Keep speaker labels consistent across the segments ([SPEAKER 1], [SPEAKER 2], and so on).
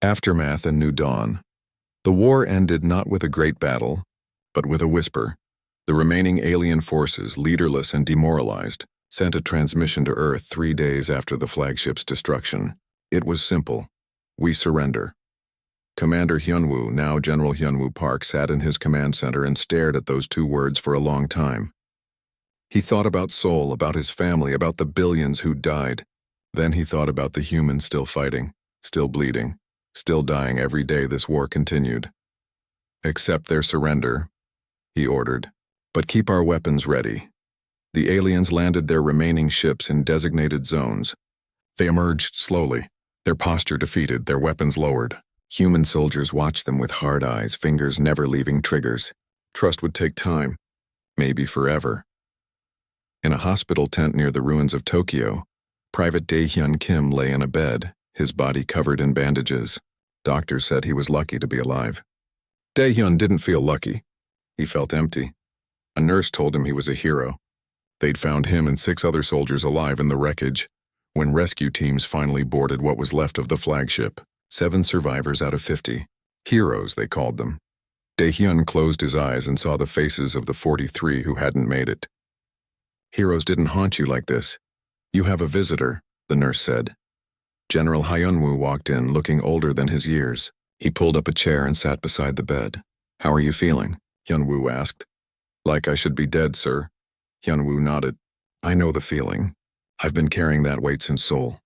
[SPEAKER 1] Aftermath and New Dawn. The war ended not with a great battle, but with a whisper. The remaining alien forces, leaderless and demoralized, sent a transmission to Earth 3 days after the flagship's destruction. It was simple. We surrender. Commander Hyunwoo, now General Hyunwoo Park, sat in his command center and stared at those 2 words for a long time. He thought about Seoul, about his family, about the billions who died. Then he thought about the humans still fighting, still bleeding, still dying every day this war continued. "Accept their surrender," he ordered, "but keep our weapons ready." The aliens landed their remaining ships in designated zones. They emerged slowly, their posture defeated, their weapons lowered. Human soldiers watched them with hard eyes, fingers never leaving triggers. Trust would take time, maybe forever. In a hospital tent near the ruins of Tokyo, Private Dae-hyun Kim lay in a bed, his body covered in bandages. Doctors said he was lucky to be alive. Dae-hyun didn't feel lucky. He felt empty. A nurse told him he was a hero. They'd found him and 6 other soldiers alive in the wreckage. When rescue teams finally boarded what was left of the flagship, 7 survivors out of 50. Heroes, they called them. Dae-hyun closed his eyes and saw the faces of the 43 who hadn't made it. "Heroes didn't haunt you like this. You have a visitor," the nurse said. General Hyunwoo walked in, looking older than his years. He pulled up a chair and sat beside the bed. "How are you feeling?" Hyunwoo asked. "Like I should be dead, sir." Hyunwoo nodded. "I know the feeling. I've been carrying that weight since Seoul."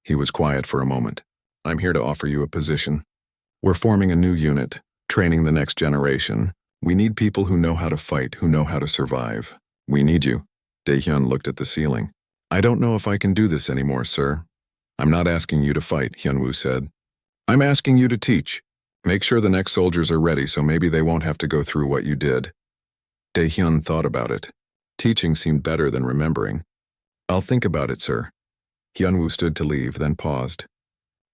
[SPEAKER 1] He was quiet for a moment. "I'm here to offer you a position. We're forming a new unit, training the next generation. We need people who know how to fight, who know how to survive. We need you." Dae-hyun looked at the ceiling. "I don't know if I can do this anymore, sir." "I'm not asking you to fight," Hyunwoo said. "I'm asking you to teach. Make sure the next soldiers are ready so maybe they won't have to go through what you did." Dae-hyun thought about it. Teaching seemed better than remembering. "I'll think about it, sir." Hyunwoo stood to leave, then paused.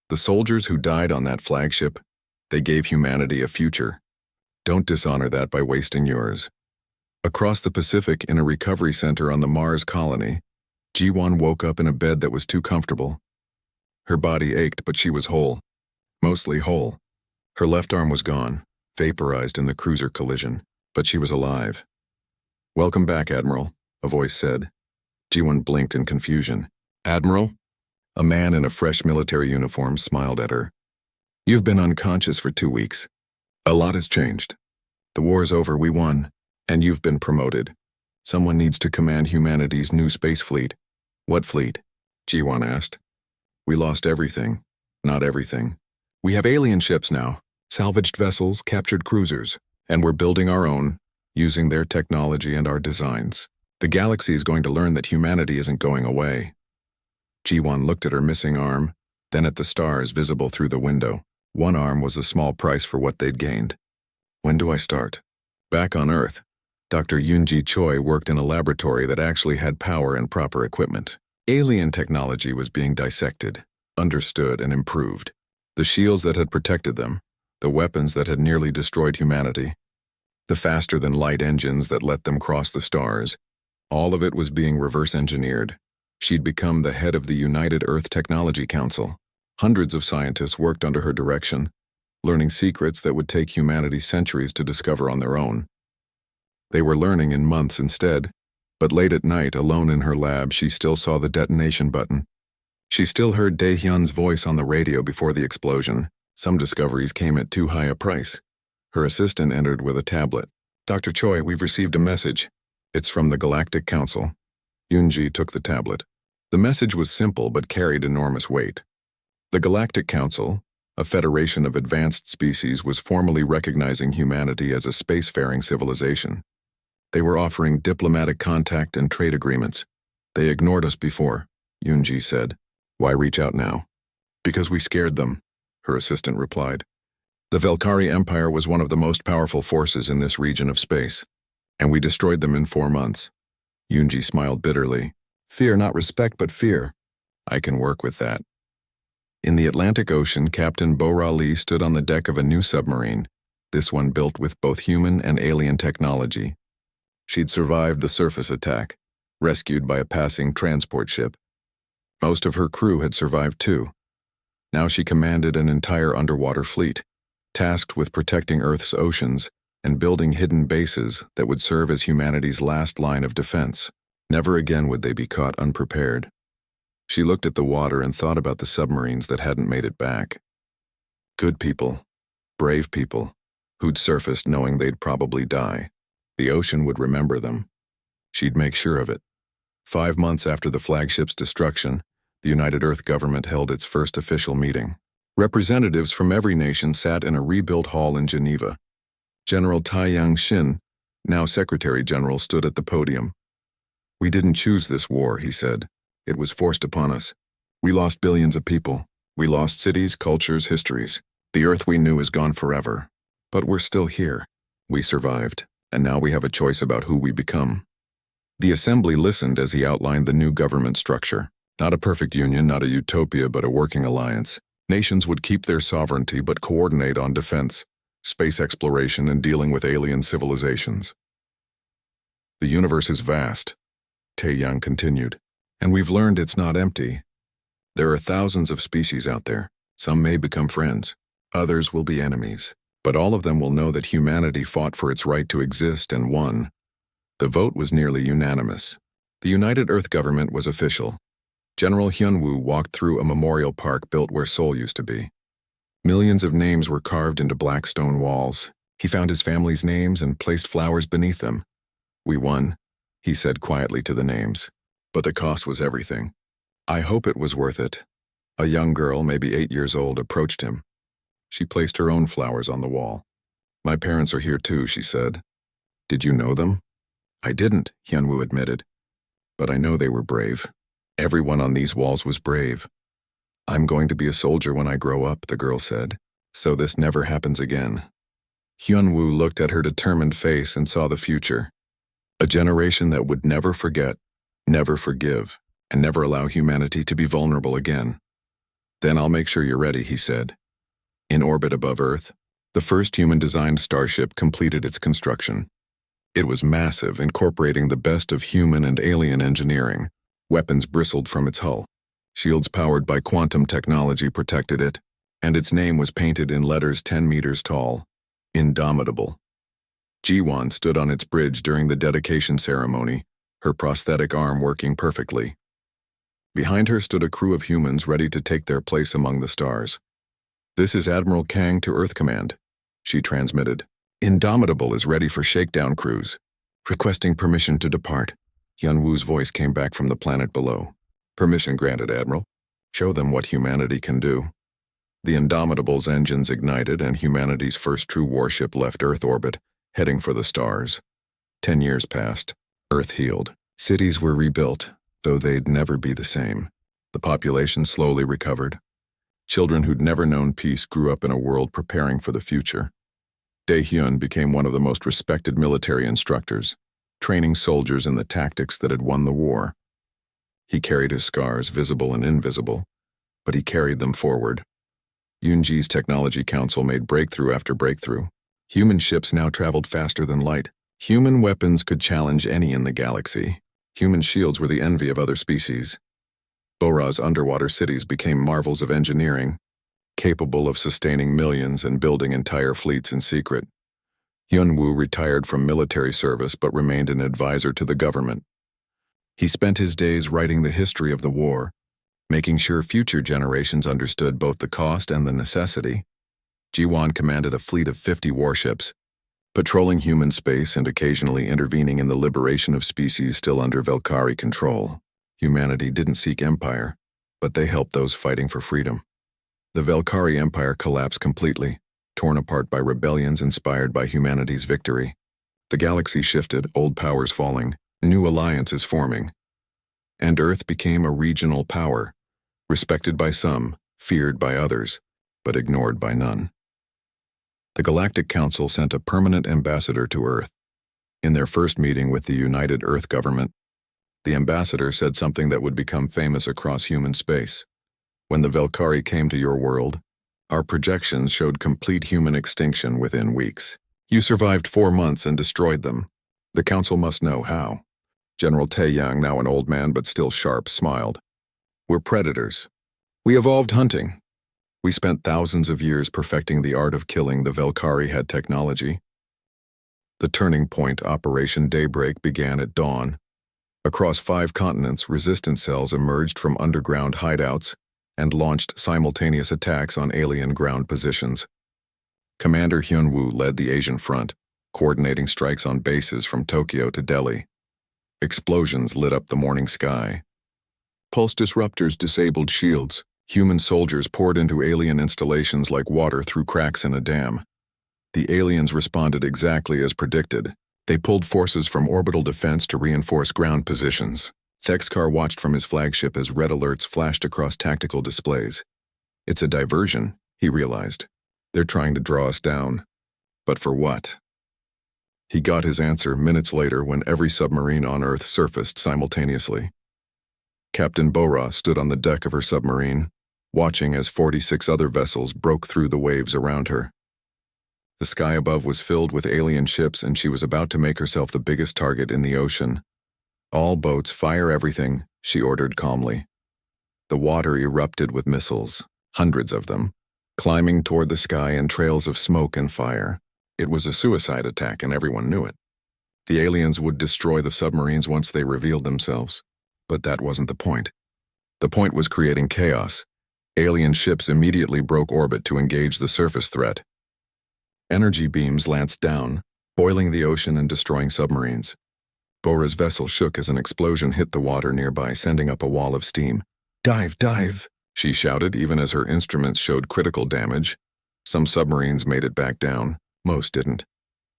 [SPEAKER 1] "The soldiers who died on that flagship, they gave humanity a future. Don't dishonor that by wasting yours." Across the Pacific, in a recovery center on the Mars colony, Ji-won woke up in a bed that was too comfortable. Her body ached, but she was whole. Mostly whole. Her left arm was gone, vaporized in the cruiser collision, but she was alive. "Welcome back, Admiral," a voice said. Ji-won blinked in confusion. "Admiral?" A man in a fresh military uniform smiled at her. "You've been unconscious for 2 weeks. A lot has changed. The war's over, we won, and you've been promoted. Someone needs to command humanity's new space fleet." "What fleet?" Ji-won asked. "We lost everything. Not everything. We have alien ships now, salvaged vessels, captured cruisers, and we're building our own, using their technology and our designs. The galaxy is going to learn that humanity isn't going away." Ji-won looked at her missing arm, then at the stars visible through the window. One arm was a small price for what they'd gained. "When do I start?" Back on Earth, Dr. Yoonji Choi worked in a laboratory that actually had power and proper equipment. Alien technology was being dissected, understood, and improved. The shields that had protected them, the weapons that had nearly destroyed humanity, the faster-than-light engines that let them cross the stars, all of it was being reverse-engineered. She'd become the head of the United Earth Technology Council. Hundreds of scientists worked under her direction, learning secrets that would take humanity centuries to discover on their own. They were learning in months instead, but late at night, alone in her lab, she still saw the detonation button. She still heard Dae-hyun's voice on the radio before the explosion. Some discoveries came at too high a price. Her assistant entered with a tablet. "Dr. Choi, we've received a message. It's from the Galactic Council." Yoonji took the tablet. The message was simple but carried enormous weight. The Galactic Council, a federation of advanced species, was formally recognizing humanity as a spacefaring civilization. They were offering diplomatic contact and trade agreements. "They ignored us before," Yoonji said. "Why reach out now?" "Because we scared them," her assistant replied. "The Velkari Empire was one of the most powerful forces in this region of space, and we destroyed them in 4 months. Yoonji smiled bitterly. "Fear, not respect, but fear. I can work with that." In the Atlantic Ocean, Captain Bo-Ra Lee stood on the deck of a new submarine, this one built with both human and alien technology. She'd survived the surface attack, rescued by a passing transport ship. Most of her crew had survived too. Now she commanded an entire underwater fleet, tasked with protecting Earth's oceans and building hidden bases that would serve as humanity's last line of defense. Never again would they be caught unprepared. She looked at the water and thought about the submarines that hadn't made it back. Good people, brave people, who'd surfaced knowing they'd probably die. The ocean would remember them. She'd make sure of it. 5 months after the flagship's destruction, the United Earth government held its first official meeting. Representatives from every nation sat in a rebuilt hall in Geneva. General Taiyang Xin, now Secretary General, stood at the podium. "We didn't choose this war," he said. "It was forced upon us. We lost billions of people. We lost cities, cultures, histories. The Earth we knew is gone forever. But we're still here. We survived, and now we have a choice about who we become." The assembly listened as he outlined the new government structure. Not a perfect union, not a utopia, but a working alliance. Nations would keep their sovereignty but coordinate on defense, space exploration, and dealing with alien civilizations. "The universe is vast," Taeyang continued, "and we've learned it's not empty. There are thousands of species out there. Some may become friends. Others will be enemies. But all of them will know that humanity fought for its right to exist and won." The vote was nearly unanimous. The United Earth government was official. General Hyunwoo walked through a memorial park built where Seoul used to be. Millions of names were carved into black stone walls. He found his family's names and placed flowers beneath them. "We won," he said quietly to the names. "But the cost was everything. I hope it was worth it." A young girl, maybe 8 years old, approached him. She placed her own flowers on the wall. "My parents are here too," she said. "Did you know them?" "I didn't," Hyunwoo admitted. "But I know they were brave. Everyone on these walls was brave." "I'm going to be a soldier when I grow up," the girl said, "so this never happens again." Hyunwoo looked at her determined face and saw the future. A generation that would never forget, never forgive, and never allow humanity to be vulnerable again. "Then I'll make sure you're ready," he said. In orbit above Earth, the first human-designed starship completed its construction. It was massive, incorporating the best of human and alien engineering. Weapons bristled from its hull. Shields powered by quantum technology protected it, and its name was painted in letters 10 meters tall. Indomitable. Jiwon stood on its bridge during the dedication ceremony, her prosthetic arm working perfectly. Behind her stood a crew of humans ready to take their place among the stars. "This is Admiral Kang to Earth Command," she transmitted. "Indomitable is ready for shakedown cruise. Requesting permission to depart." Hyunwoo's voice came back from the planet below. "Permission granted, Admiral. Show them what humanity can do." The Indomitable's engines ignited and humanity's first true warship left Earth orbit, heading for the stars. 10 years passed. Earth healed. Cities were rebuilt, though they'd never be the same. The population slowly recovered. Children who'd never known peace grew up in a world preparing for the future. Dae-hyun became one of the most respected military instructors, training soldiers in the tactics that had won the war. He carried his scars, visible and invisible, but he carried them forward. Yoonji's Technology Council made breakthrough after breakthrough. Human ships now traveled faster than light. Human weapons could challenge any in the galaxy. Human shields were the envy of other species. Bora's underwater cities became marvels of engineering, capable of sustaining millions and building entire fleets in secret. Hyunwoo retired from military service but remained an advisor to the government. He spent his days writing the history of the war, making sure future generations understood both the cost and the necessity. Jiwon commanded a fleet of 50 warships, patrolling human space and occasionally intervening in the liberation of species still under Velkari control. Humanity didn't seek empire, but they helped those fighting for freedom. The Velkari Empire collapsed completely, torn apart by rebellions inspired by humanity's victory. The galaxy shifted, old powers falling, new alliances forming. And Earth became a regional power, respected by some, feared by others, but ignored by none. The Galactic Council sent a permanent ambassador to Earth. In their first meeting with the United Earth government, the ambassador said something that would become famous across human space. "When the Velkari came to your world, our projections showed complete human extinction within weeks. You survived 4 months and destroyed them. The Council must know how." General Taeyang, now an old man but still sharp, smiled. "We're predators. We evolved hunting. We spent thousands of years perfecting the art of killing. The Velkari had technology. The turning point Operation Daybreak began at dawn. Across 5 continents, resistance cells emerged from underground hideouts and launched simultaneous attacks on alien ground positions. Commander Hyunwoo led the Asian front, coordinating strikes on bases from Tokyo to Delhi. Explosions lit up the morning sky. Pulse disruptors disabled shields. Human soldiers poured into alien installations like water through cracks in a dam. The aliens responded exactly as predicted. They pulled forces from orbital defense to reinforce ground positions. Thexkar watched from his flagship as red alerts flashed across tactical displays. It's a diversion, he realized. They're trying to draw us down. But for what? He got his answer minutes later when every submarine on Earth surfaced simultaneously. Captain Bora stood on the deck of her submarine, watching as 46 other vessels broke through the waves around her. The sky above was filled with alien ships, and she was about to make herself the biggest target in the ocean. All boats fire everything, she ordered calmly. The water erupted with missiles, hundreds of them, climbing toward the sky in trails of smoke and fire. It was a suicide attack, and everyone knew it. The aliens would destroy the submarines once they revealed themselves. But that wasn't the point. The point was creating chaos. Alien ships immediately broke orbit to engage the surface threat. Energy beams lanced down, boiling the ocean and destroying submarines. Bora's vessel shook as an explosion hit the water nearby, sending up a wall of steam. "Dive, dive!" she shouted, even as her instruments showed critical damage. Some submarines made it back down. Most didn't.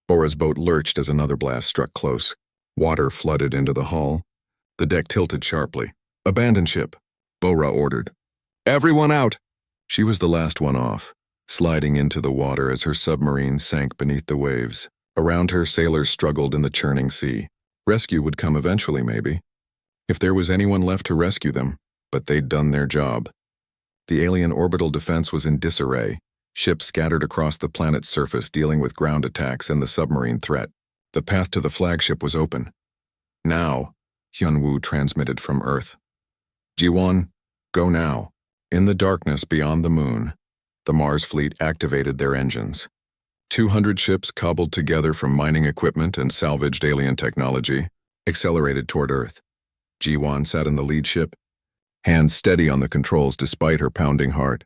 [SPEAKER 1] Bora's boat lurched as another blast struck close. Water flooded into the hull. The deck tilted sharply. "Abandon ship," Bora ordered. "Everyone out!" She was the last one off, sliding into the water as her submarine sank beneath the waves. Around her, sailors struggled in the churning sea. Rescue would come eventually, maybe. If there was anyone left to rescue them, but they'd done their job. The alien orbital defense was in disarray. Ships scattered across the planet's surface dealing with ground attacks and the submarine threat. The path to the flagship was open. "Now," Hyunwoo transmitted from Earth. "Ji-won, go now." In the darkness beyond the moon, the Mars fleet activated their engines. 200 ships cobbled together from mining equipment and salvaged alien technology, accelerated toward Earth. Ji-won sat in the lead ship, hands steady on the controls despite her pounding heart.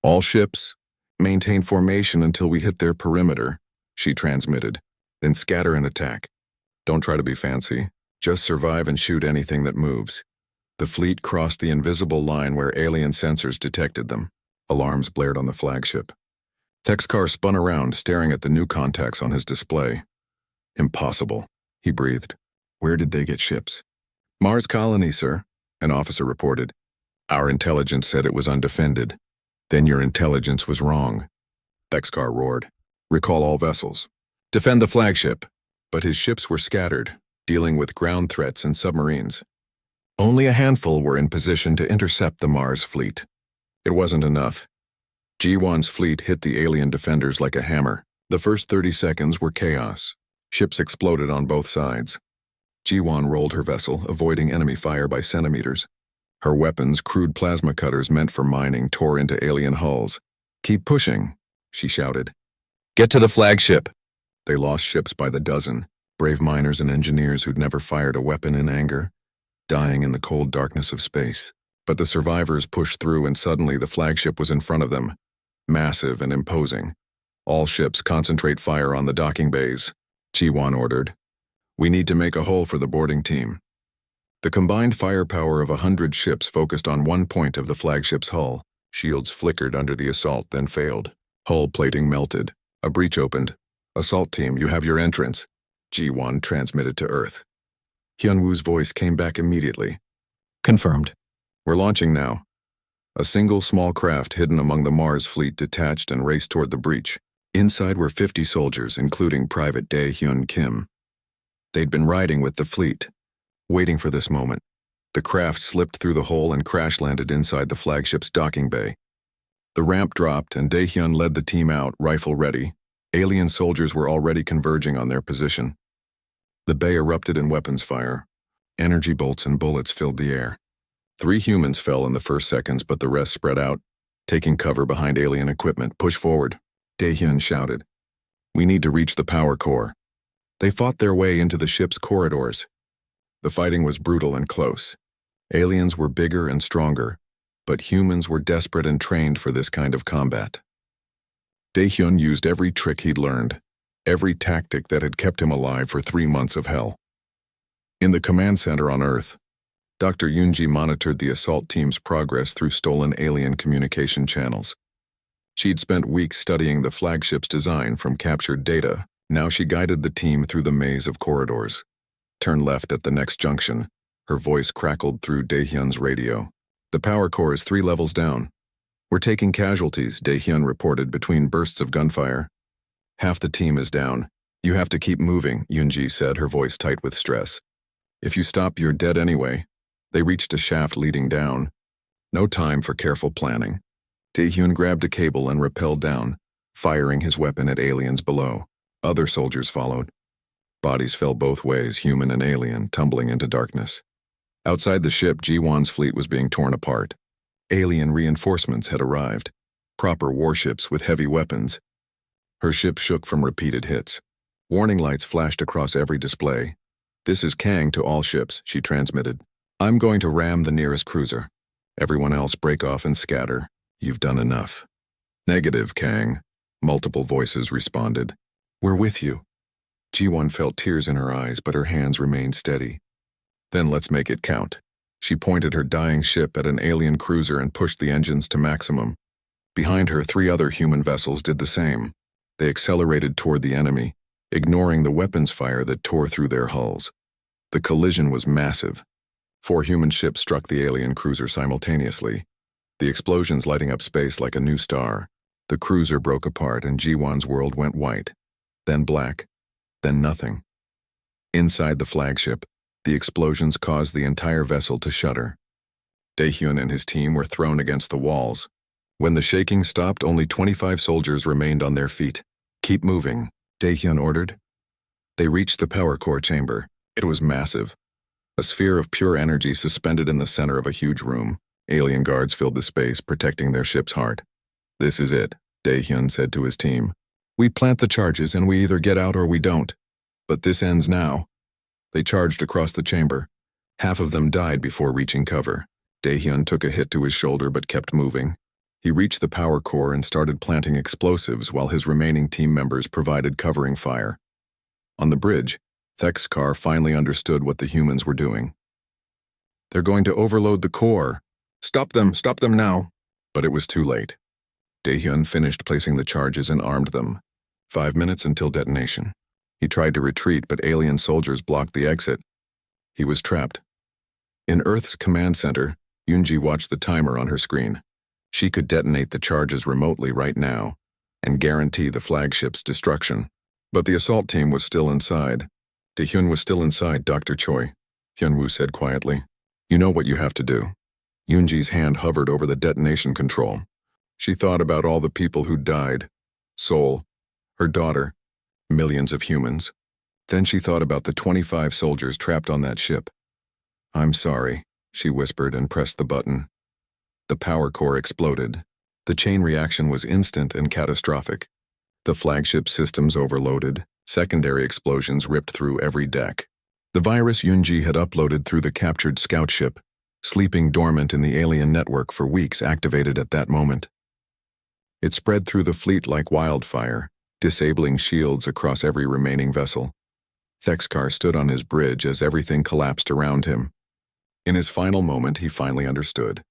[SPEAKER 1] "All ships, maintain formation until we hit their perimeter," she transmitted, "then scatter and attack. Don't try to be fancy. Just survive and shoot anything that moves." The fleet crossed the invisible line where alien sensors detected them. Alarms blared on the flagship. Thexkar spun around, staring at the new contacts on his display. "Impossible," he breathed. "Where did they get ships?" "Mars colony, sir," an officer reported. "Our intelligence said it was undefended." "Then your intelligence was wrong," Thexkar roared. "Recall all vessels. Defend the flagship." But his ships were scattered, dealing with ground threats and submarines. Only a handful were in position to intercept the Mars fleet. It wasn't enough. Ji-won's fleet hit the alien defenders like a hammer. The first 30 seconds were chaos. Ships exploded on both sides. Ji-won rolled her vessel, avoiding enemy fire by centimeters. Her weapons, crude plasma cutters meant for mining, tore into alien hulls. "Keep pushing," she shouted. "Get to the flagship." They lost ships by the dozen, brave miners and engineers who'd never fired a weapon in anger, dying in the cold darkness of space. But the survivors pushed through, and suddenly the flagship was in front of them, massive and imposing. "All ships concentrate fire on the docking bays," Ji-won ordered. "We need to make a hole for the boarding team." The combined firepower of 100 ships focused on one point of the flagship's hull. Shields flickered under the assault, then failed. Hull plating melted. A breach opened. "Assault team, you have your entrance," Ji-won transmitted to Earth. Hyunwoo's voice came back immediately. "Confirmed. We're launching now." A single small craft hidden among the Mars fleet detached and raced toward the breach. Inside were 50 soldiers, including Private Dae-hyun Kim. They'd been riding with the fleet, waiting for this moment. The craft slipped through the hole and crash-landed inside the flagship's docking bay. The ramp dropped, and Dae-hyun led the team out, rifle ready. Alien soldiers were already converging on their position. The bay erupted in weapons fire. Energy bolts and bullets filled the air. 3 humans fell in the first seconds, but the rest spread out. Taking cover behind alien equipment, push forward, Daehyun shouted. We need to reach the power core. They fought their way into the ship's corridors. The fighting was brutal and close. Aliens were bigger and stronger, but humans were desperate and trained for this kind of combat. Daehyun used every trick he'd learned, every tactic that had kept him alive for 3 months of hell. In the command center on Earth, Dr. Yoonji monitored the assault team's progress through stolen alien communication channels. She'd spent weeks studying the flagship's design from captured data. Now she guided the team through the maze of corridors. Turn left at the next junction. Her voice crackled through Daehyun's radio. The power core is 3 levels down. We're taking casualties, Daehyun reported between bursts of gunfire. Half the team is down. You have to keep moving, Yoonji said, her voice tight with stress. If you stop, you're dead anyway. They reached a shaft leading down. No time for careful planning. Daehyun grabbed a cable and rappelled down, firing his weapon at aliens below. Other soldiers followed. Bodies fell both ways, human and alien, tumbling into darkness. Outside the ship, Ji-won's fleet was being torn apart. Alien reinforcements had arrived, proper warships with heavy weapons. Her ship shook from repeated hits. Warning lights flashed across every display. This is Kang to all ships, she transmitted. I'm going to ram the nearest cruiser. Everyone else break off and scatter. You've done enough. Negative, Kang. Multiple voices responded. We're with you. Ji-won felt tears in her eyes, but her hands remained steady. Then let's make it count. She pointed her dying ship at an alien cruiser and pushed the engines to maximum. Behind her, 3 other human vessels did the same. They accelerated toward the enemy, ignoring the weapons fire that tore through their hulls. The collision was massive. 4 human ships struck the alien cruiser simultaneously, the explosions lighting up space like a new star. The cruiser broke apart and Ji-won's world went white, then black, then nothing. Inside the flagship, the explosions caused the entire vessel to shudder. Daehyun and his team were thrown against the walls. When the shaking stopped, only 25 soldiers remained on their feet. Keep moving, Daehyun ordered. They reached the power core chamber. It was massive. A sphere of pure energy suspended in the center of a huge room. Alien guards filled the space, protecting their ship's heart. This is it, Daehyun said to his team. We plant the charges and we either get out or we don't. But this ends now. They charged across the chamber. Half of them died before reaching cover. Daehyun took a hit to his shoulder but kept moving. He reached the power core and started planting explosives while his remaining team members provided covering fire. On the bridge, Thek's car finally understood what the humans were doing. They're going to overload the core. Stop them now. But it was too late. Daehyun finished placing the charges and armed them. 5 minutes until detonation. He tried to retreat, but alien soldiers blocked the exit. He was trapped. In Earth's command center, Yoonji watched the timer on her screen. She could detonate the charges remotely right now and guarantee the flagship's destruction. But the assault team was still inside. Daehyun was still inside, Dr. Choi, Hyunwoo said quietly. You know what you have to do. Yoonji's hand hovered over the detonation control. She thought about all the people who died. Seoul, her daughter, millions of humans. Then she thought about the 25 soldiers trapped on that ship. I'm sorry, she whispered and pressed the button. The power core exploded. The chain reaction was instant and catastrophic. The flagship systems overloaded. Secondary explosions ripped through every deck. The virus Yoonji had uploaded through the captured scout ship, sleeping dormant in the alien network for weeks, activated at that moment. It spread through the fleet like wildfire, disabling shields across every remaining vessel. Thekskar stood on his bridge as everything collapsed around him. In his final moment, he finally understood.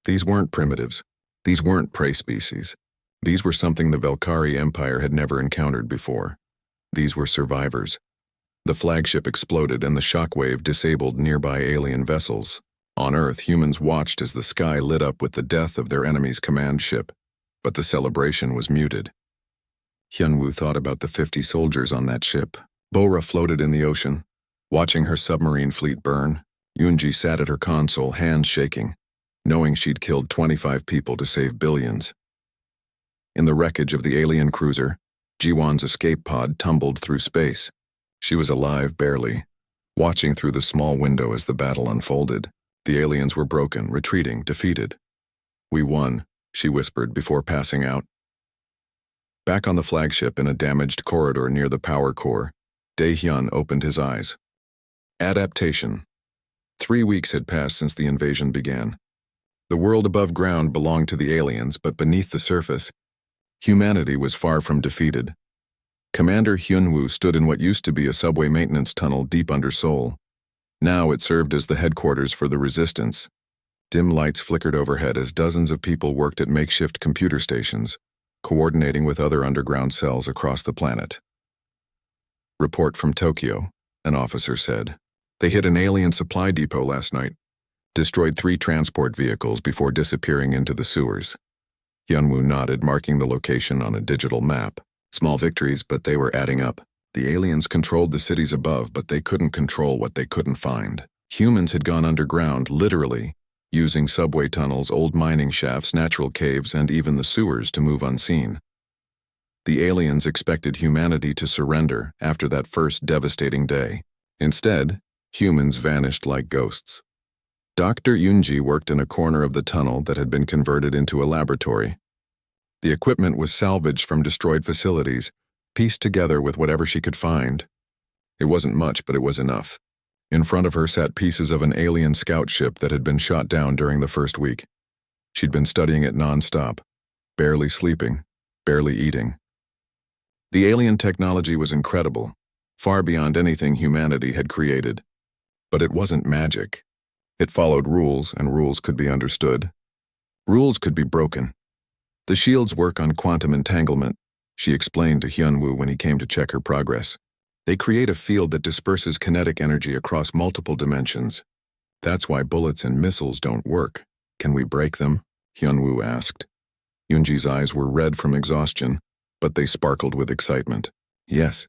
[SPEAKER 1] These weren't primitives. These weren't prey species. These were something the Velkari Empire had never encountered before. These were survivors. The flagship exploded and the shockwave disabled nearby alien vessels. On Earth, humans watched as the sky lit up with the death of their enemy's command ship. But the celebration was muted. Hyunwoo thought about the 50 soldiers on that ship. Bora floated in the ocean. Watching her submarine fleet burn, Yoonji sat at her console, hands shaking, knowing she'd killed 25 people to save billions. In the wreckage of the alien cruiser, Ji-won's escape pod tumbled through space. She was alive barely, watching through the small window as the battle unfolded. The aliens were broken, retreating, defeated. We won, she whispered before passing out. Back on the flagship in a damaged corridor near the power core, Dae-hyun opened his eyes. Adaptation. 3 weeks had passed since the invasion began. The world above ground belonged to the aliens, but beneath the surface, humanity was far from defeated. Commander Hyun-woo stood in what used to be a subway maintenance tunnel deep under Seoul. Now it served as the headquarters for the resistance. Dim lights flickered overhead as dozens of people worked at makeshift computer stations, coordinating with other underground cells across the planet. Report from Tokyo, an officer said. They hit an alien supply depot last night, destroyed 3 transport vehicles before disappearing into the sewers. Hyun-woo nodded, marking the location on a digital map. Small victories, but they were adding up. The aliens controlled the cities above, but they couldn't control what they couldn't find. Humans had gone underground, literally, using subway tunnels, old mining shafts, natural caves, and even the sewers to move unseen. The aliens expected humanity to surrender after that first devastating day. Instead, humans vanished like ghosts. Dr. Yoonji worked in a corner of the tunnel that had been converted into a laboratory. The equipment was salvaged from destroyed facilities, pieced together with whatever she could find. It wasn't much, but it was enough. In front of her sat pieces of an alien scout ship that had been shot down during the first week. She'd been studying it non-stop, barely sleeping, barely eating. The alien technology was incredible, far beyond anything humanity had created. But it wasn't magic. It followed rules, and rules could be understood. Rules could be broken. The shields work on quantum entanglement, she explained to Hyun-woo when he came to check her progress. They create a field that disperses kinetic energy across multiple dimensions. That's why bullets and missiles don't work. Can we break them? Hyun-woo asked. Yoonji's eyes were red from exhaustion, but they sparkled with excitement. Yes.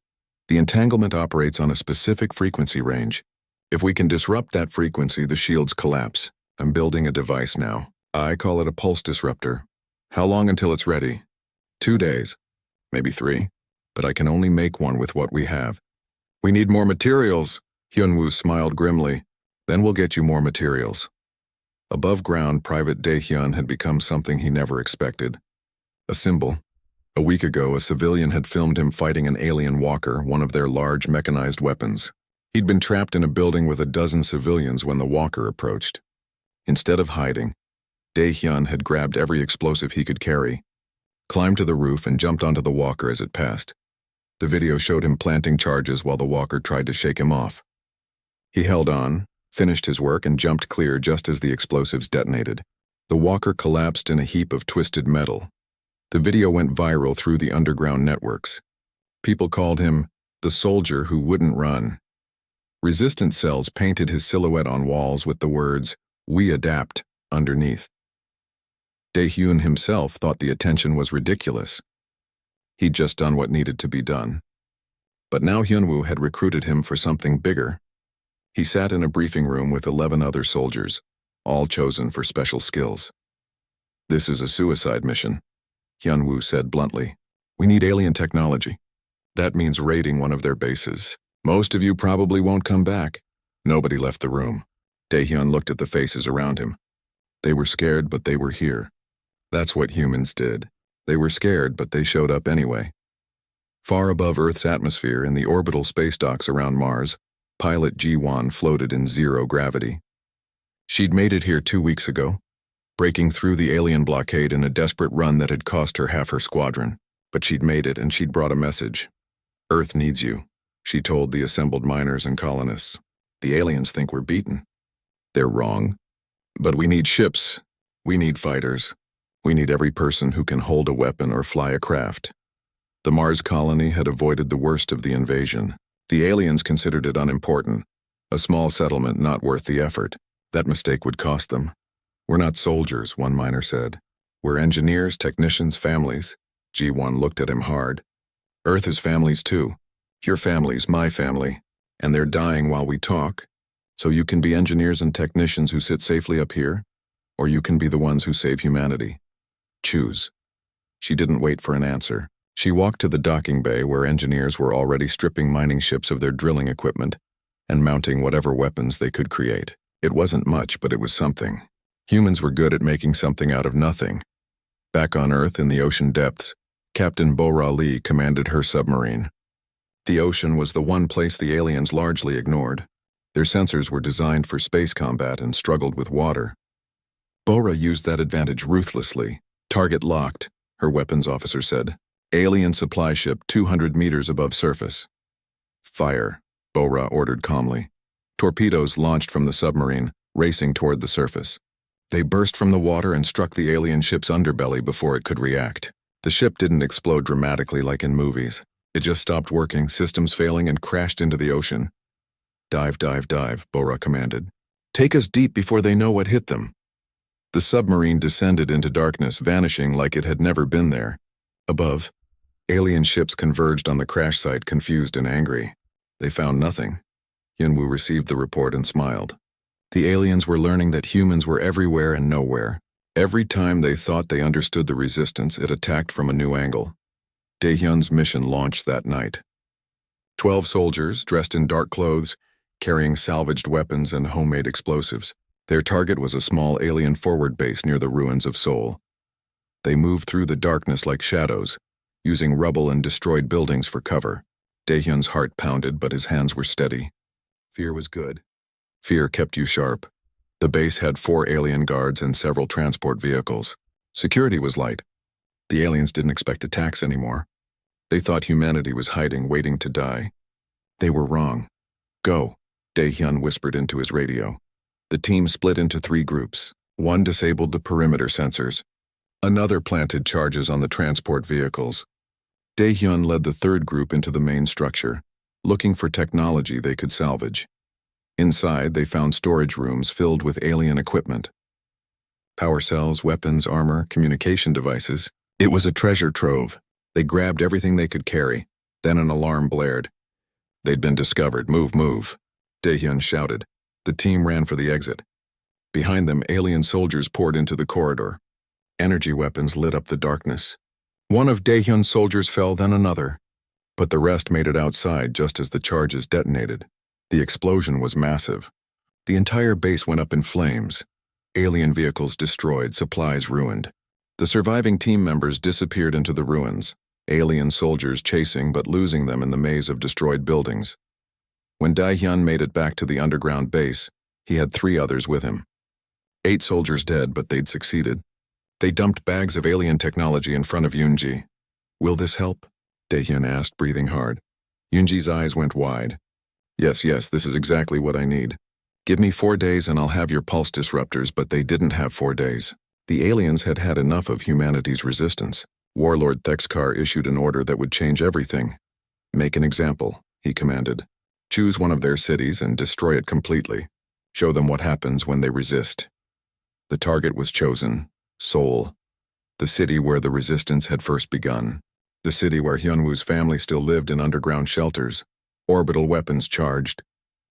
[SPEAKER 1] The entanglement operates on a specific frequency range. If we can disrupt that frequency, the shields collapse. I'm building a device now. I call it a pulse disruptor. How long until it's ready? 2 days. Maybe 3. But I can only make one with what we have. We need more materials, Hyun-woo smiled grimly. Then we'll get you more materials. Above ground, Private Dae-hyun had become something he never expected. A symbol. A week ago, a civilian had filmed him fighting an alien walker, one of their large mechanized weapons. He'd been trapped in a building with a dozen civilians when the walker approached. Instead of hiding, Dae-hyun had grabbed every explosive he could carry, climbed to the roof, and jumped onto the walker as it passed. The video showed him planting charges while the walker tried to shake him off. He held on, finished his work, and jumped clear just as the explosives detonated. The walker collapsed in a heap of twisted metal. The video went viral through the underground networks. People called him the soldier who wouldn't run. Resistance cells painted his silhouette on walls with the words, "We adapt," underneath. Dae-hyun himself thought the attention was ridiculous. He'd just done what needed to be done. But now Hyun-woo had recruited him for something bigger. He sat in a briefing room with 11 other soldiers, all chosen for special skills. "This is a suicide mission," Hyun-woo said bluntly. "We need alien technology. That means raiding one of their bases. Most of you probably won't come back." Nobody left the room. Dae-hyun looked at the faces around him. They were scared, but they were here. That's what humans did. They were scared, but they showed up anyway. Far above Earth's atmosphere, in the orbital space docks around Mars, pilot Ji-won floated in zero gravity. She'd made it here 2 weeks ago, breaking through the alien blockade in a desperate run that had cost her half her squadron. But she'd made it, and she'd brought a message. "Earth needs you," she told the assembled miners and colonists. "The aliens think we're beaten. They're wrong. But we need ships. We need fighters. We need every person who can hold a weapon or fly a craft." The Mars colony had avoided the worst of the invasion. The aliens considered it unimportant, a small settlement not worth the effort. That mistake would cost them. "We're not soldiers," one miner said. "We're engineers, technicians, families." Ji-won looked at him hard. "Earth is families too. Your family's my family, and they're dying while we talk. So you can be engineers and technicians who sit safely up here, or you can be the ones who save humanity. Choose." She didn't wait for an answer. She walked to the docking bay where engineers were already stripping mining ships of their drilling equipment and mounting whatever weapons they could create. It wasn't much, but it was something. Humans were good at making something out of nothing. Back on Earth in the ocean depths, Captain Bora Lee commanded her submarine. The ocean was the one place the aliens largely ignored. Their sensors were designed for space combat and struggled with water. Bora used that advantage ruthlessly. Target locked, her weapons officer said. Alien supply ship 200 meters above surface. Fire, Bora ordered calmly. Torpedoes launched from the submarine, racing toward the surface. They burst from the water and struck the alien ship's underbelly before it could react. The ship didn't explode dramatically like in movies. It just stopped working, systems failing, and crashed into the ocean. Dive, dive, dive, Bora commanded. Take us deep before they know what hit them. The submarine descended into darkness, vanishing like it had never been there. Above, alien ships converged on the crash site, confused and angry. They found nothing. Yunwu received the report and smiled. The aliens were learning that humans were everywhere and nowhere. Every time they thought they understood the resistance, it attacked from a new angle. Daehyun's mission launched that night. 12 soldiers, dressed in dark clothes, carrying salvaged weapons and homemade explosives. Their target was a small alien forward base near the ruins of Seoul. They moved through the darkness like shadows, using rubble and destroyed buildings for cover. Daehyun's heart pounded, but his hands were steady. Fear was good. Fear kept you sharp. The base had 4 alien guards and several transport vehicles. Security was light. The aliens didn't expect attacks anymore. They thought humanity was hiding, waiting to die. They were wrong. Go, Daehyun whispered into his radio. The team split into 3 groups. One disabled the perimeter sensors. Another planted charges on the transport vehicles. Daehyun led the 3rd group into the main structure, looking for technology they could salvage. Inside, they found storage rooms filled with alien equipment. Power cells, weapons, armor, communication devices. It was a treasure trove. They grabbed everything they could carry. Then an alarm blared. They'd been discovered. Move, move, Daehyun shouted. The team ran for the exit. Behind them, alien soldiers poured into the corridor. Energy weapons lit up the darkness. One of Daehyun's soldiers fell, then another. But the rest made it outside just as the charges detonated. The explosion was massive. The entire base went up in flames. Alien vehicles destroyed, supplies ruined. The surviving team members disappeared into the ruins, alien soldiers chasing but losing them in the maze of destroyed buildings. When Daehyun made it back to the underground base, he had 3 others with him. 8 soldiers dead, but they'd succeeded. They dumped bags of alien technology in front of Yoonji. Will this help? Daehyun asked, breathing hard. Yoonji's eyes went wide. Yes, this is exactly what I need. Give me 4 days and I'll have your pulse disruptors, but they didn't have 4 days. The aliens had had enough of humanity's resistance. Warlord Thexkar issued an order that would change everything. Make an example, he commanded. Choose one of their cities and destroy it completely. Show them what happens when they resist. The target was chosen, Seoul, the city where the resistance had first begun. The city where Hyunwoo's family still lived in underground shelters. Orbital weapons charged.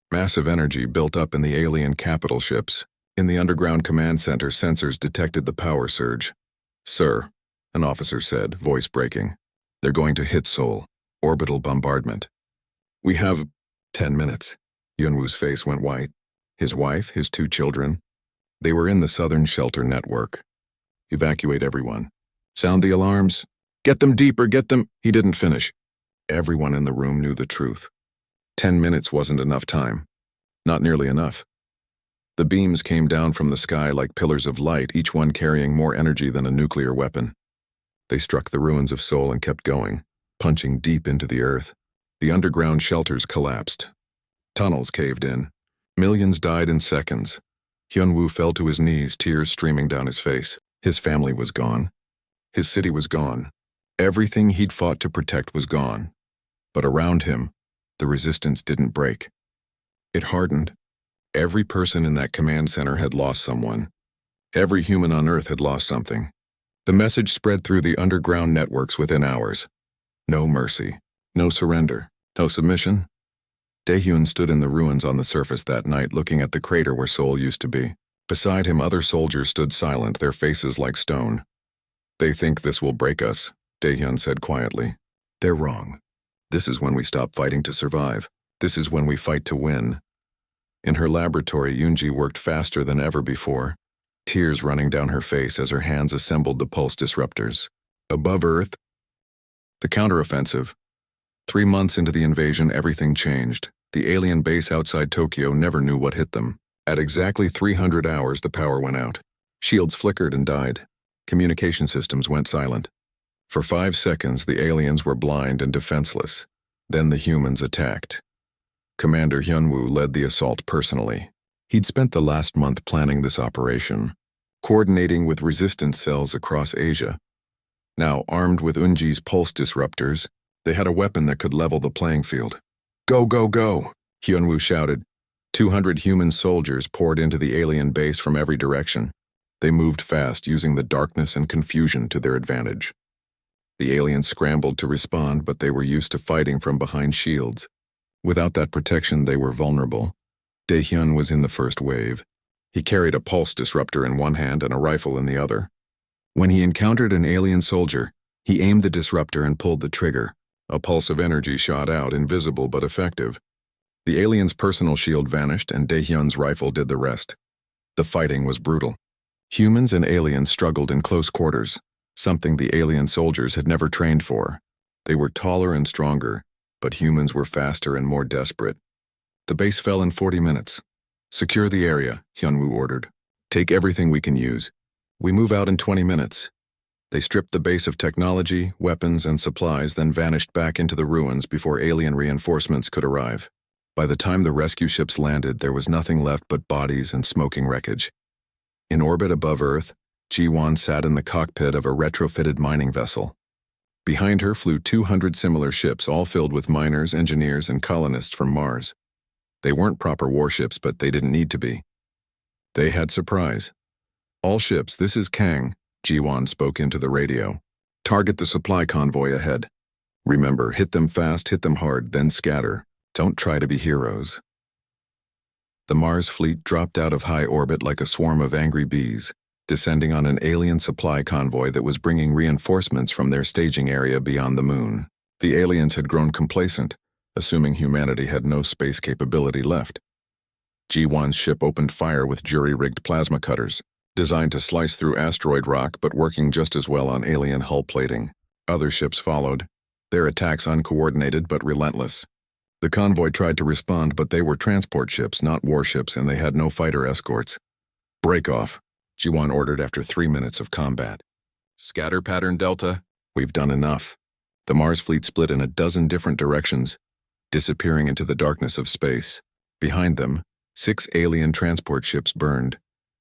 [SPEAKER 1] Massive energy built up in the alien capital ships. In the underground command center, sensors detected the power surge. Sir, an officer said, voice breaking. They're going to hit Seoul. Orbital bombardment. We have 10 minutes. Hyunwoo's face went white. His wife, his 2 children. They were in the southern shelter network. Evacuate everyone. Sound the alarms. Get them deeper, get them. He didn't finish. Everyone in the room knew the truth. 10 minutes wasn't enough time. Not nearly enough. The beams came down from the sky like pillars of light, each one carrying more energy than a nuclear weapon. They struck the ruins of Seoul and kept going, punching deep into the earth. The underground shelters collapsed. Tunnels caved in. Millions died in seconds. Hyunwoo fell to his knees, tears streaming down his face. His family was gone. His city was gone. Everything he'd fought to protect was gone. But around him, the resistance didn't break. It hardened. Every person in that command center had lost someone. Every human on Earth had lost something. The message spread through the underground networks within hours. No mercy. No surrender. No submission. Daehyun stood in the ruins on the surface that night, looking at the crater where Seoul used to be. Beside him, other soldiers stood silent, their faces like stone. They think this will break us, Daehyun said quietly. They're wrong. This is when we stop fighting to survive. This is when we fight to win. In her laboratory, Yoonji worked faster than ever before. tears running down her face as her hands assembled the pulse disruptors. Above Earth, the counteroffensive. 3 months into the invasion, everything changed. The alien base outside Tokyo never knew what hit them. At exactly 300 hours, the power went out. Shields flickered and died. Communication systems went silent. For 5 seconds, the aliens were blind and defenseless. Then the humans attacked. Commander Hyunwoo led the assault personally. He'd spent the last month planning this operation, coordinating with resistance cells across Asia. Now, armed with Unji's pulse disruptors, they had a weapon that could level the playing field. "Go, go, go!" Hyunwoo shouted. 200 human soldiers poured into the alien base from every direction. They moved fast, using the darkness and confusion to their advantage. The aliens scrambled to respond, but they were used to fighting from behind shields. Without that protection, they were vulnerable. Daehyun was in the first wave. He carried a pulse disruptor in one hand and a rifle in the other. When he encountered an alien soldier, he aimed the disruptor and pulled the trigger. A pulse of energy shot out, invisible but effective. The alien's personal shield vanished, and Daehyun's rifle did the rest. The fighting was brutal. Humans and aliens struggled in close quarters, something the alien soldiers had never trained for. They were taller and stronger, but humans were faster and more desperate. The base fell in 40 minutes. "Secure the area," Hyunwoo ordered. "Take everything we can use. We move out in 20 minutes. They stripped the base of technology, weapons, and supplies, then vanished back into the ruins before alien reinforcements could arrive. By the time the rescue ships landed, there was nothing left but bodies and smoking wreckage. In orbit above Earth, Ji-won sat in the cockpit of a retrofitted mining vessel. Behind her flew 200 similar ships, all filled with miners, engineers, and colonists from Mars. They weren't proper warships, but they didn't need to be. They had surprise. "All ships, this is Kang," Ji-won spoke into the radio. "Target the supply convoy ahead. Remember, hit them fast, hit them hard, then scatter. Don't try to be heroes." The Mars fleet dropped out of high orbit like a swarm of angry bees, descending on an alien supply convoy that was bringing reinforcements from their staging area beyond the moon. The aliens had grown complacent, assuming humanity had no space capability left. Ji-won's ship opened fire with jury-rigged plasma cutters, designed to slice through asteroid rock but working just as well on alien hull plating. Other ships followed, their attacks uncoordinated but relentless. The convoy tried to respond, but they were transport ships, not warships, and they had no fighter escorts. "Break off," Ji-won ordered after 3 minutes of combat. "Scatter pattern Delta, we've done enough." The Mars fleet split in a dozen different directions, disappearing into the darkness of space. Behind them, 6 alien transport ships burned,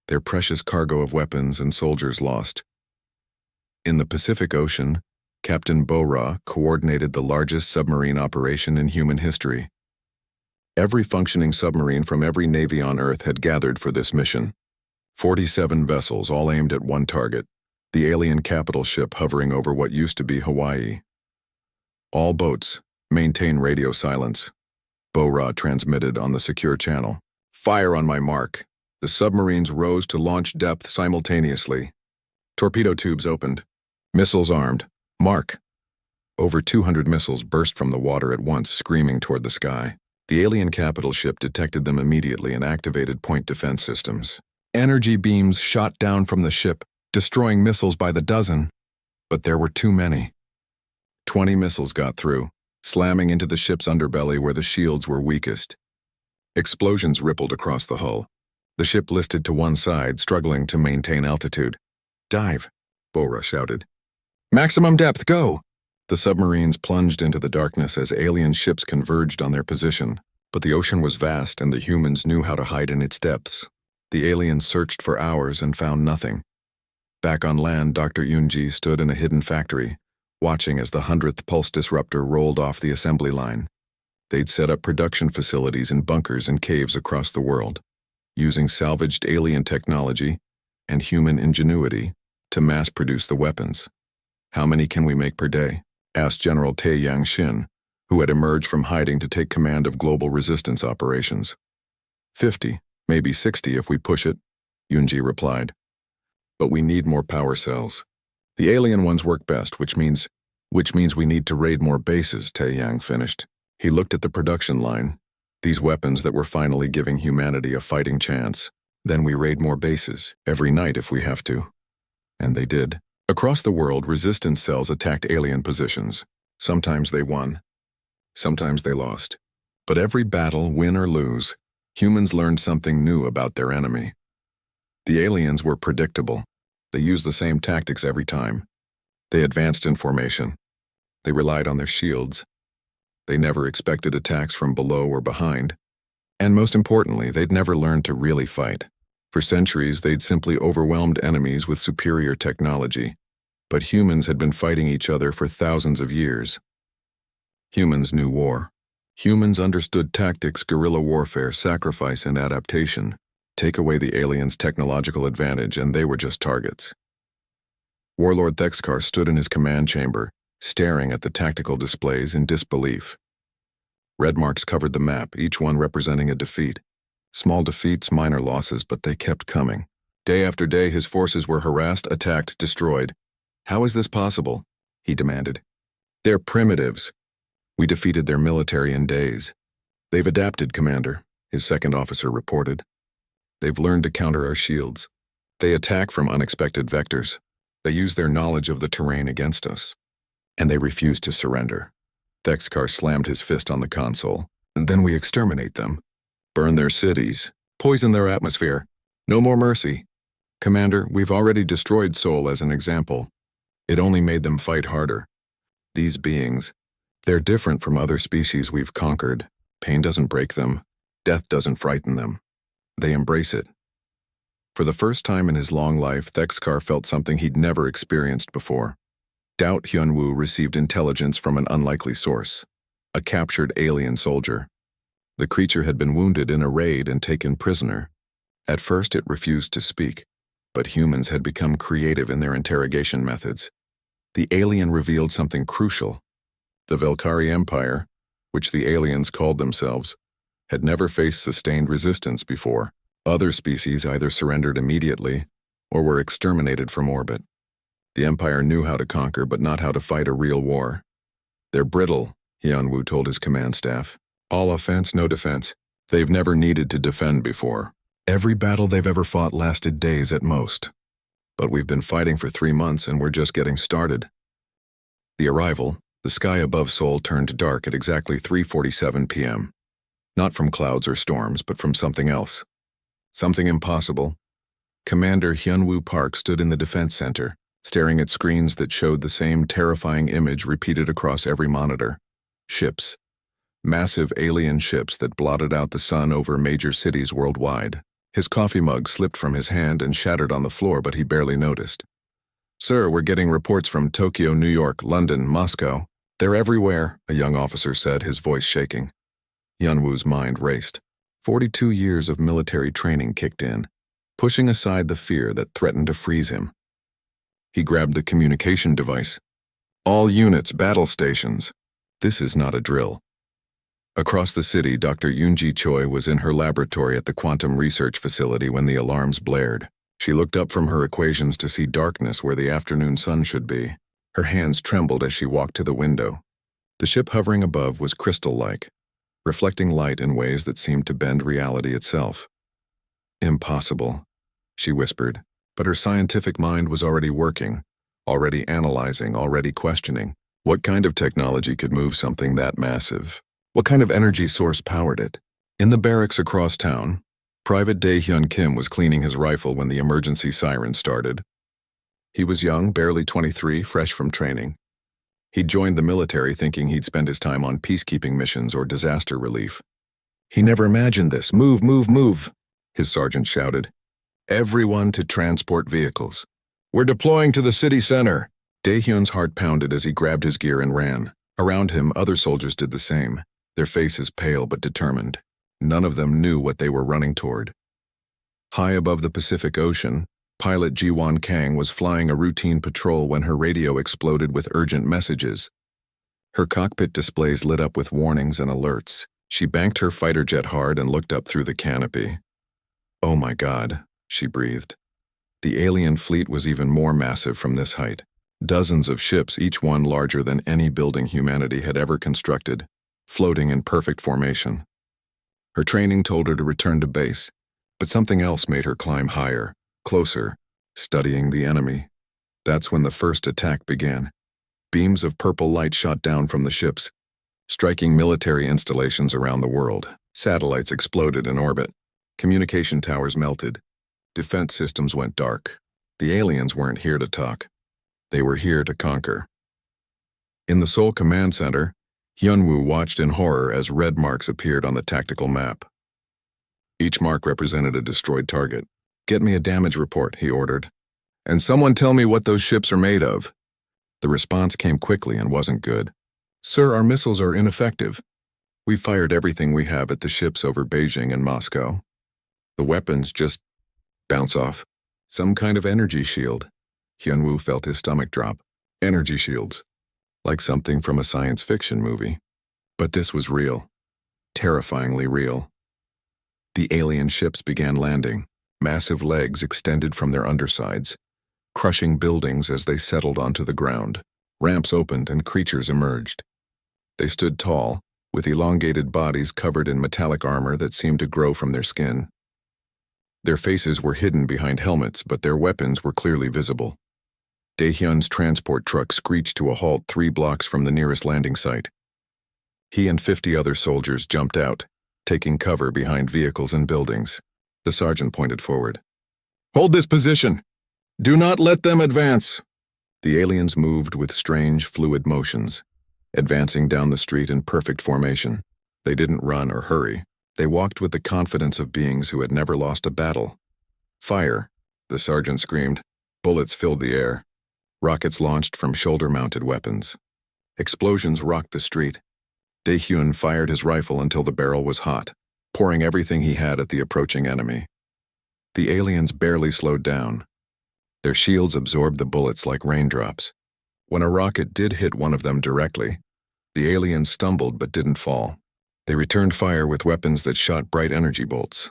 [SPEAKER 1] their precious cargo of weapons and soldiers lost. In the Pacific Ocean, Captain Bo-Ra coordinated the largest submarine operation in human history. Every functioning submarine from every navy on Earth had gathered for this mission. 47 vessels, all aimed at one target, the alien capital ship hovering over what used to be Hawaii. "All boats, maintain radio silence," Bo-Ra transmitted on the secure channel. "Fire on my mark." The submarines rose to launch depth simultaneously. Torpedo tubes opened. Missiles armed. "Mark." Over 200 missiles burst from the water at once, screaming toward the sky. The alien capital ship detected them immediately and activated point defense systems. Energy beams shot down from the ship, destroying missiles by the dozen. But there were too many. 20 missiles got through, slamming into the ship's underbelly where the shields were weakest. Explosions rippled across the hull. The ship listed to one side, struggling to maintain altitude. "Dive," Bo-Ra shouted. "Maximum depth, go!" The submarines plunged into the darkness as alien ships converged on their position, but the ocean was vast and the humans knew how to hide in its depths. The aliens searched for hours and found nothing. Back on land, Dr. Yoonji stood in a hidden factory, watching as the 100th pulse disruptor rolled off the assembly line. They'd set up production facilities in bunkers and caves across the world, using salvaged alien technology and human ingenuity to mass-produce the weapons. "How many can we make per day?" asked General Tae Yang-shin, who had emerged from hiding to take command of global resistance operations. 50, maybe 60 if we push it, Yoonji replied. "But we need more power cells. The alien ones work best, which means we need to raid more bases," Tae-yang finished. He looked at the production line, these weapons that were finally giving humanity a fighting chance. Then we raid more bases, every night if we have to. And they did. Across the world, resistance cells attacked alien positions. Sometimes they won. Sometimes they lost. But every battle, win or lose, humans learned something new about their enemy. The aliens were predictable. They used the same tactics every time. They advanced in formation. They relied on their shields. They never expected attacks from below or behind. And most importantly, they'd never learned to really fight. For centuries, they'd simply overwhelmed enemies with superior technology. But humans had been fighting each other for thousands of years. Humans knew war. Humans understood tactics, guerrilla warfare, sacrifice, and adaptation. Take away the aliens' technological advantage, and they were just targets. Warlord Thexkar stood in his command chamber, staring at the tactical displays in disbelief. Red marks covered the map, each one representing a defeat. Small defeats, minor losses, but they kept coming. Day after day, his forces were harassed, attacked, destroyed. "How is this possible?" he demanded. "They're primitives. We defeated their military in days." "They've adapted, Commander," his second officer reported. "They've learned to counter our shields. They attack from unexpected vectors. They use their knowledge of the terrain against us. And they refuse to surrender." Thexkar slammed his fist on the console. "And then we exterminate them. Burn their cities. Poison their atmosphere. No more mercy. Commander, we've already destroyed Sol as an example. It only made them fight harder. These beings, they're different from other species we've conquered. Pain doesn't break them. Death doesn't frighten them. They embrace it." For the first time in his long life, Thexkar felt something he'd never experienced before. Doubt Hyunwoo received intelligence from an unlikely source, a captured alien soldier. The creature had been wounded in a raid and taken prisoner. At first it refused to speak, but humans had become creative in their interrogation methods. The alien revealed something crucial. The Velkari Empire, which the aliens called themselves, had never faced sustained resistance before. Other species either surrendered immediately or were exterminated from orbit. The Empire knew how to conquer, but not how to fight a real war. "They're brittle," Hyunwoo told his command staff. "All offense, no defense. They've never needed to defend before. Every battle they've ever fought lasted days at most. But we've been fighting for 3 months and we're just getting started." The arrival, the sky above Seoul turned dark at exactly 3:47 p.m. Not from clouds or storms, but from something else. Something impossible. Commander Hyunwoo Park stood in the defense center, staring at screens that showed the same terrifying image repeated across every monitor. Ships. Massive alien ships that blotted out the sun over major cities worldwide. His coffee mug slipped from his hand and shattered on the floor, but he barely noticed. "Sir, we're getting reports from Tokyo, New York, London, Moscow. They're everywhere," a young officer said, his voice shaking. Hyunwoo's mind raced. 42 years of military training kicked in, pushing aside the fear that threatened to freeze him. He grabbed the communication device. "All units, battle stations. This is not a drill." Across the city, Dr. Yoonji Choi was in her laboratory at the Quantum Research Facility when the alarms blared. She looked up from her equations to see darkness where the afternoon sun should be. Her hands trembled as she walked to the window. The ship hovering above was crystal-like, reflecting light in ways that seemed to bend reality itself. "Impossible," she whispered, but her scientific mind was already working, already analyzing, already questioning. What kind of technology could move something that massive? What kind of energy source powered it? In the barracks across town, Private Dae-hyun Kim was cleaning his rifle when the emergency siren started. He was young, barely 23, fresh from training. He'd joined the military thinking he'd spend his time on peacekeeping missions or disaster relief. He never imagined this. "Move, move, move," his sergeant shouted. "Everyone to transport vehicles. We're deploying to the city center." Dae-hyun's heart pounded as he grabbed his gear and ran. Around him, other soldiers did the same, their faces pale but determined. None of them knew what they were running toward. High above the Pacific Ocean, pilot Ji-won Kang was flying a routine patrol when her radio exploded with urgent messages. Her cockpit displays lit up with warnings and alerts. She banked her fighter jet hard and looked up through the canopy. "Oh my God," she breathed. The alien fleet was even more massive from this height. Dozens of ships, each one larger than any building humanity had ever constructed, floating in perfect formation. Her training told her to return to base, But something else made her climb higher, closer, studying the enemy. That's when the first attack began. Beams of purple light shot down from the ships, striking military installations around the world. Satellites exploded in orbit. Communication towers melted. Defense systems went dark. The aliens weren't here to talk. They were here to conquer. In the Seoul Command Center, Hyunwoo watched in horror as red marks appeared on the tactical map. Each mark represented a destroyed target. "Get me a damage report," he ordered. "And someone tell me what those ships are made of." The response came quickly and wasn't good. "Sir, our missiles are ineffective. We fired everything we have at the ships over Beijing and Moscow. The weapons just bounce off. Some kind of energy shield." Hyunwoo felt his stomach drop. Energy shields. Like something from a science fiction movie. But this was real. Terrifyingly real. The alien ships began landing, massive legs extended from their undersides, crushing buildings as they settled onto the ground. Ramps opened and creatures emerged. They stood tall, with elongated bodies covered in metallic armor that seemed to grow from their skin. Their faces were hidden behind helmets, but their weapons were clearly visible. Daehyun's transport truck screeched to a halt 3 blocks from the nearest landing site. He and 50 other soldiers jumped out, taking cover behind vehicles and buildings. The sergeant pointed forward. "Hold this position! Do not let them advance!" The aliens moved with strange, fluid motions, advancing down the street in perfect formation. They didn't run or hurry. They walked with the confidence of beings who had never lost a battle. "Fire!" the sergeant screamed. Bullets filled the air. Rockets launched from shoulder-mounted weapons. Explosions rocked the street. Daehyun fired his rifle until the barrel was hot, pouring everything he had at the approaching enemy. The aliens barely slowed down. Their shields absorbed the bullets like raindrops. When a rocket did hit one of them directly, the aliens stumbled but didn't fall. They returned fire with weapons that shot bright energy bolts.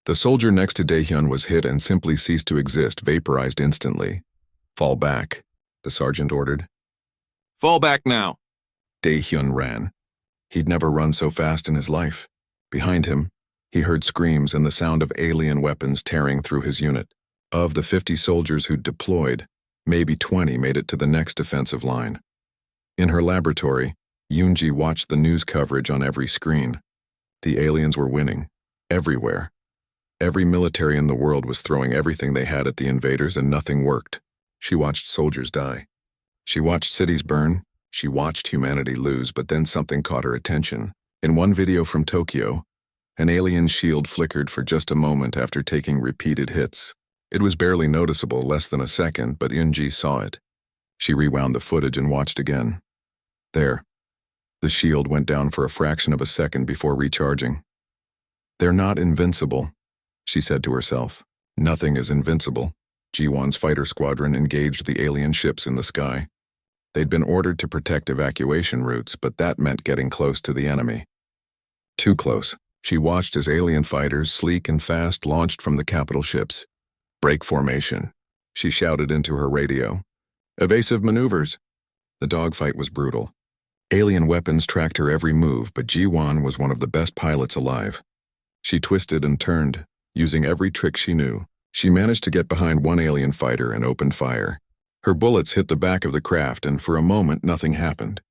[SPEAKER 1] The soldier next to Daehyun was hit and simply ceased to exist, vaporized instantly. "Fall back," the sergeant ordered.
[SPEAKER 2] "Fall back now."
[SPEAKER 1] Daehyun ran. He'd never run so fast in his life. Behind him, he heard screams and the sound of alien weapons tearing through his unit. Of the 50 soldiers who'd deployed, maybe 20 made it to the next defensive line. In her laboratory, Yoonji watched the news coverage on every screen. The aliens were winning. Everywhere. Every military in the world was throwing everything they had at the invaders and nothing worked. She watched soldiers die. She watched cities burn. She watched humanity lose, but then something caught her attention. In one video from Tokyo, an alien shield flickered for just a moment after taking repeated hits. It was barely noticeable, less than a second, but Yoonji saw it. She rewound the footage and watched again. There. The shield went down for a fraction of a second before recharging. "They're not invincible," she said to herself. Nothing is invincible. Ji-won's fighter squadron engaged the alien ships in the sky. They'd been ordered to protect evacuation routes, but that meant getting close to the enemy. Too close. She watched as alien fighters, sleek and fast, launched from the capital ships. "Break formation," she shouted into her radio. "Evasive maneuvers." The dogfight was brutal. Alien weapons tracked her every move, but Ji-won was one of the best pilots alive. She twisted and turned, using every trick she knew. She managed to get behind one alien fighter and opened fire. Her bullets hit the back of the craft, and for a moment nothing happened.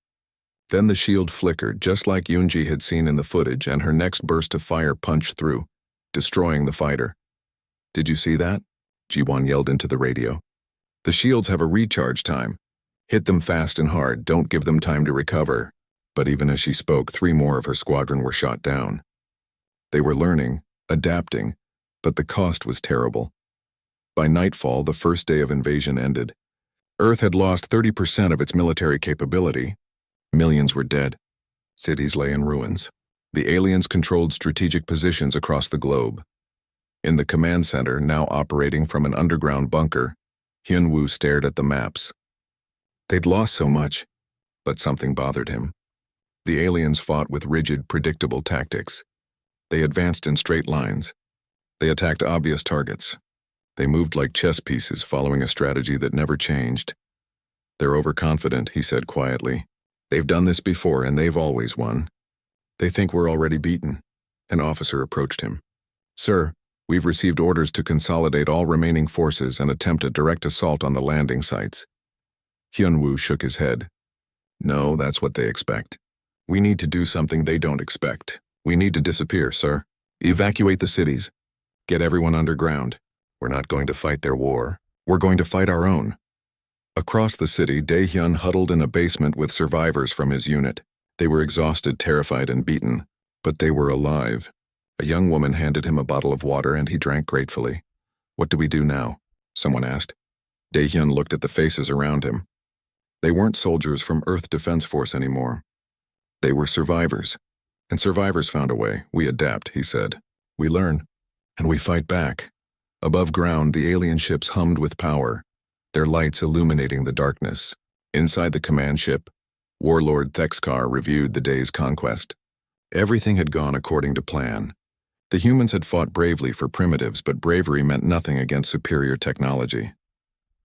[SPEAKER 1] Then the shield flickered, just like Yoonji had seen in the footage, and her next burst of fire punched through, destroying the fighter. "Did you see that?" Ji-won yelled into the radio. "The shields have a recharge time. Hit them fast and hard, don't give them time to recover." But even as she spoke, 3 more of her squadron were shot down. They were learning, adapting, but the cost was terrible. By nightfall, the first day of invasion ended. Earth had lost 30% of its military capability. Millions were dead. Cities lay in ruins. The aliens controlled strategic positions across the globe. In the command center, now operating from an underground bunker, Hyunwoo stared at the maps. They'd lost so much, but something bothered him. The aliens fought with rigid, predictable tactics. They advanced in straight lines. They attacked obvious targets. They moved like chess pieces, following a strategy that never changed. "They're overconfident," he said quietly. "They've done this before, and they've always won. They think we're already beaten." An officer approached him. "Sir, We've received orders to consolidate all remaining forces and attempt a direct assault on the landing sites. Hyunwoo shook his head. No, that's what they expect. We need to do something they don't expect. We need to disappear, sir. Evacuate the cities. Get everyone underground. We're not going to fight their war. We're going to fight our own. Across the city, Daehyun huddled in a basement with survivors from his unit. They were exhausted, terrified, and beaten, but they were alive. A young woman handed him a bottle of water and he drank gratefully. What do we do now? Someone asked. Daehyun looked at the faces around him. They weren't soldiers from Earth Defense Force anymore. They were survivors. And survivors found a way. We adapt, he said. We learn, and we fight back. Above ground, the alien ships hummed with power, their lights illuminating the darkness. Inside the command ship, Warlord Thexkar reviewed the day's conquest. Everything had gone according to plan. The humans had fought bravely for primitives, but bravery meant nothing against superior technology.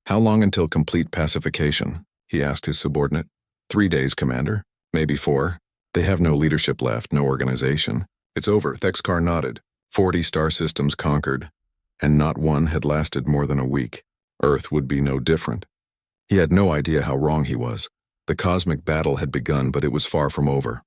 [SPEAKER 1] How long until complete pacification? He asked his subordinate. 3 days, Commander. Maybe 4. They have no leadership left, no organization. It's over, Thexkar nodded. 40 star systems conquered, and not one had lasted more than a week. Earth would be no different. He had no idea how wrong he was. The cosmic battle had begun, but it was far from over.